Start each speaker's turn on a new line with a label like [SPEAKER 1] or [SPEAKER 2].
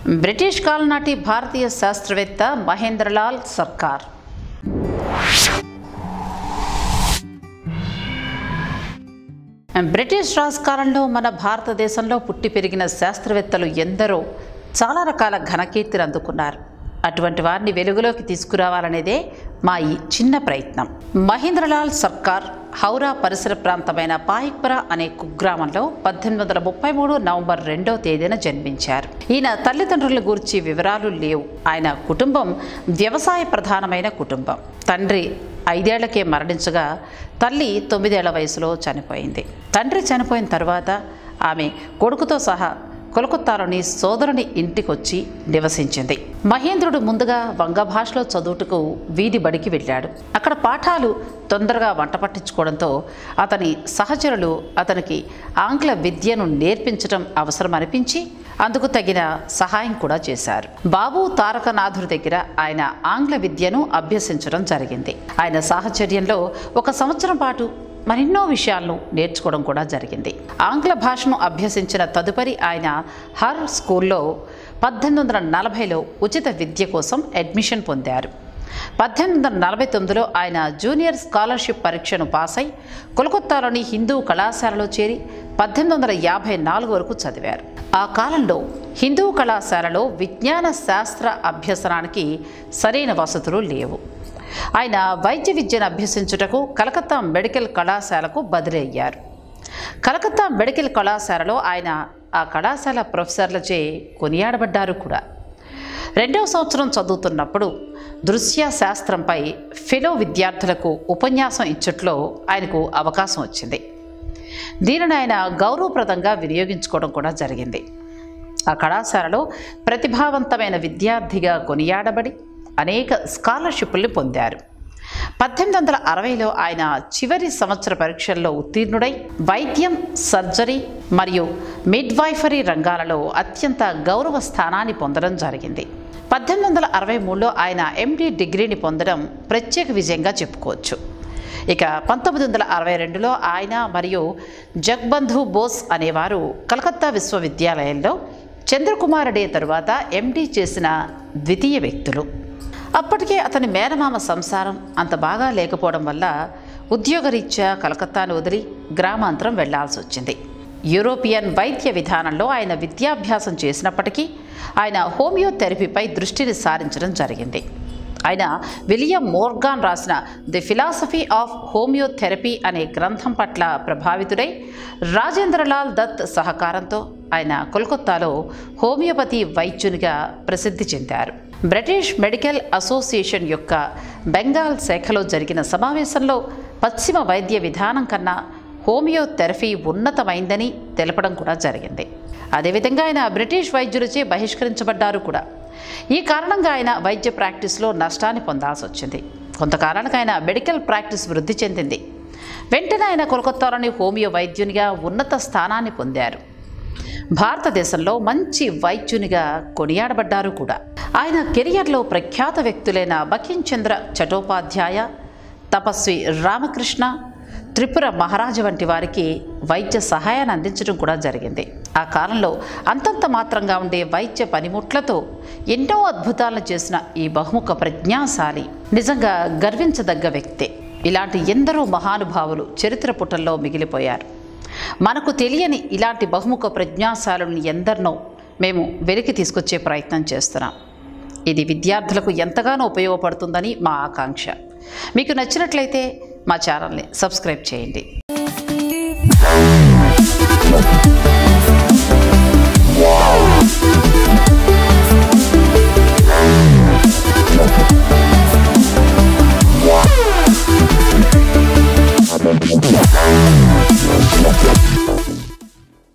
[SPEAKER 1] British కాలం నాటి భారతీయ శాస్త్రవేత్త మహేంద్రలాల్ సర్కార్. బ్రిటిష్ రాజ్ కాలంలో మన భారతదేశంలో పుట్టి పెరిగిన శాస్త్రవేత్తలు ఎందరో చాలా రకాల ఘనకీర్తిని అందుకున్నారు. అటువంటి వారిని వెలుగులోకి తీసుకురావాలనేదే మా ఈ చిన్న ప్రయత్నం. మహేంద్రలాల్ సర్కార్ హౌరా పరిసర ప్రాంతమైన పాయిక్పుర అనే కుగ్రామంలో 1833 నవంబర్ 2వ తేదీన జన్మించారు. ఈయన తల్లిదండ్రుల గురించి వివరాలు లేవు. ఆయన కుటుంబం వ్యవసాయ ప్రధానమైన కుటుంబం. తండ్రి 5 ఏళ్లకే మరణించగా తల్లి 9 ఏళ్ల వయసులో చనిపోయింది. తండ్రి చనిపోయిన తర్వాత ఆమె కొడుకుతో సహా కోల్కతాలోని సోదరుని ఇంటికొచ్చి నివసించింది. మహేంద్రుడు ముందుగా వంగ భాషలో చదువుటకు వీధి బడికి వెళ్ళాడు. అక్కడ పాఠాలు తొందరగా వంట పట్టించుకోవడంతో అతని సహచరులు అతనికి ఆంగ్ల విద్యను నేర్పించడం అవసరం అనిపించి అందుకు తగిన సహాయం కూడా చేశారు. బాబు తారకనాథుడి దగ్గర ఆయన ఆంగ్ల విద్యను అభ్యసించడం జరిగింది. ఆయన సాహచర్యంలో 1 సంవత్సరం పాటు మరెన్నో విషయాలను నేర్చుకోవడం కూడా జరిగింది. ఆంగ్ల భాషను అభ్యసించిన తదుపరి ఆయన హర్ స్కూల్లో 1840లో ఉచిత విద్య కోసం అడ్మిషన్ పొందారు. 1849లో ఆయన జూనియర్ స్కాలర్షిప్ పరీక్షను పాస్ అయి కోల్కతాలోని హిందూ కళాశాలలో చేరి 1854 వరకు చదివారు. ఆ కాలంలో హిందూ కళాశాలలో విజ్ఞాన శాస్త్ర అభ్యసనానికి సరైన వసతులు లేవు. ఆయన వైద్య విద్యను అభ్యసించుటకు కలకత్తా మెడికల్ కళాశాలకు బదిలీ అయ్యారు. కలకత్తా మెడికల్ కళాశాలలో ఆయన ఆ కళాశాల ప్రొఫెసర్లచే కొనియాడబడ్డారు కూడా. 2వ సంవత్సరం చదువుతున్నప్పుడు దృశ్య శాస్త్రంపై ఫెలో విద్యార్థులకు ఉపన్యాసం ఇచ్చట్లో ఆయనకు అవకాశం వచ్చింది. దీనిని ఆయన గౌరవప్రదంగా వినియోగించుకోవడం కూడా జరిగింది. ఆ కళాశాలలో ప్రతిభావంతమైన విద్యార్థిగా కొనియాడబడి అనేక స్కాలర్షిప్లు పొందారు. 1860లో ఆయన చివరి సంవత్సర పరీక్షల్లో ఉత్తీర్ణుడై వైద్యం, సర్జరీ మరియు మిడ్వైఫరీ రంగాలలో అత్యంత గౌరవ స్థానాన్ని పొందడం జరిగింది. 1863లో ఆయన ఎండి డిగ్రీని పొందడం ప్రత్యేక విజయంగా చెప్పుకోవచ్చు. ఇక 1962లో ఆయన మరియు జగ్బంధు బోస్ అనేవారు కలకత్తా విశ్వవిద్యాలయంలో చంద్రకుమార్ డే తరువాత ఎండి చేసిన ద్వితీయ వ్యక్తులు. అప్పటికే అతని మేనమామ సంసారం అంత బాగా లేకపోవడం వల్ల ఉద్యోగరీత్యా కలకత్తాను వదిలి గ్రామాంతరం వెళ్లాల్సి వచ్చింది. యూరోపియన్ వైద్య విధానంలో ఆయన విద్యాభ్యాసం చేసినప్పటికీ ఆయన హోమియోథెరపీపై దృష్టిని సారించడం జరిగింది. ఆయన విలియం మోర్గాన్ రాసిన ది ఫిలాసఫీ ఆఫ్ హోమియోథెరపీ అనే గ్రంథం పట్ల ప్రభావితుడై రాజేంద్రలాల్ దత్ సహకారంతో ఆయన కోల్కతాలో హోమియోపతి వైద్యునిగా ప్రసిద్ధి చెందారు. బ్రిటిష్ మెడికల్ అసోసియేషన్ యొక్క బెంగాల్ శాఖలో జరిగిన సమావేశంలో పశ్చిమ వైద్య విధానం కన్నా హోమియోథెరపీ ఉన్నతమైందని తెలపడం కూడా జరిగింది. అదేవిధంగా ఆయన బ్రిటిష్ వైద్యులచే బహిష్కరించబడ్డారు కూడా. ఈ కారణంగా ఆయన వైద్య ప్రాక్టీస్లో నష్టాన్ని పొందాల్సి వచ్చింది. కొంతకాలానికి ఆయన మెడికల్ ప్రాక్టీస్ వృద్ధి చెందింది. వెంటనే ఆయన కోల్కతాలోని హోమియో వైద్యునిగా ఉన్నత స్థానాన్ని పొందారు. భారతదేశంలో మంచి వైద్యునిగా కొనియాడబడ్డారు కూడా. ఆయన కెరియర్లో ప్రఖ్యాత వ్యక్తులైన బకించంద్ర చటోపాధ్యాయ, తపస్వి రామకృష్ణ, త్రిపుర మహారాజు వంటి వారికి వైద్య సహాయాన్ని అందించడం కూడా జరిగింది. ఆ కాలంలో అంతంత మాత్రంగా ఉండే వైద్య పనిముట్లతో ఎన్నో అద్భుతాలను చేసిన ఈ బహుముఖ ప్రజ్ఞాశాలి నిజంగా గర్వించదగ్గ వ్యక్తే. ఇలాంటి ఎందరో మహానుభావులు చరిత్ర పుటల్లో మిగిలిపోయారు. మనకు తెలియని ఇలాంటి బహుముఖ ప్రజ్ఞాశాలుని ఎందరినో మేము వెలికి తీసుకొచ్చే ప్రయత్నం చేస్తున్నాం. ఇది విద్యార్థులకు ఎంతగానో ఉపయోగపడుతుందని మా ఆకాంక్ష. మీకు నచ్చినట్లయితే మా ఛానల్ని సబ్స్క్రైబ్ చేయండి.